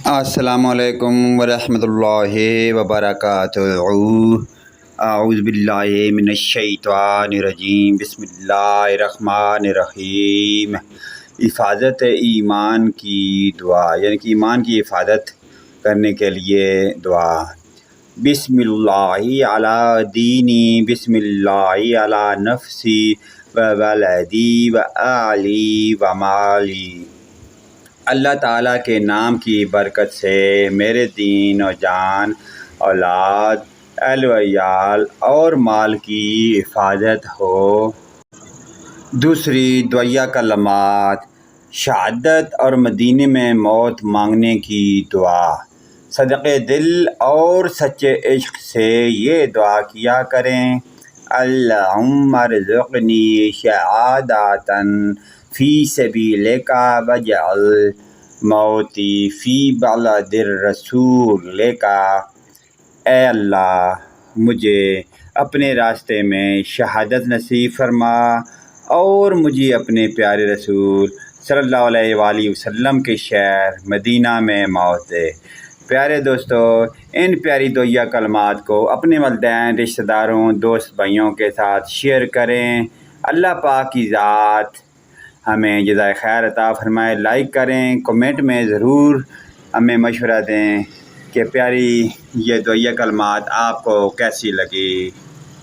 السلام علیکم ورحمۃ اللہ وبرکاتہ۔ اعوذ باللہ من الشیطان الرجیم، بسم اللہ الرحمن الرحیم۔ حفاظت ایمان کی دعا، یعنی کہ ایمان کی حفاظت کرنے کے لیے دعا۔ بسم اللہ علی دینی، بسم اللہ علی نفسی و ولدی و اہلی و مالی۔ اللہ تعالیٰ کے نام کی برکت سے میرے دین و جان، اولاد، اہل و عیال اور مال کی حفاظت ہو۔ دوسری دعائیہ کلمات، شہادت اور مدینے میں موت مانگنے کی دعا۔ صدقے دل اور سچے عشق سے یہ دعا کیا کریں: اللہم ارزقنی شہادۃ فی سبیلک واجعل موتی فی بلد رسولک۔ اے اللہ، مجھے اپنے راستے میں شہادت نصیب فرما اور مجھے اپنے پیارے رسول صلی اللہ علیہ وآلہ وسلم کے شہر مدینہ میں موت دے۔ پیارے دوستو، ان پیاری دعائیہ کلمات کو اپنے والدین، رشتہ داروں، دوست بھائیوں کے ساتھ شیئر کریں۔ اللہ پاک کی ذات ہمیں جزائے خیر عطا فرمائے۔ لائک کریں، کمنٹ میں ضرور ہمیں مشورہ دیں کہ پیاری یہ دعائیہ کلمات آپ کو کیسی لگی۔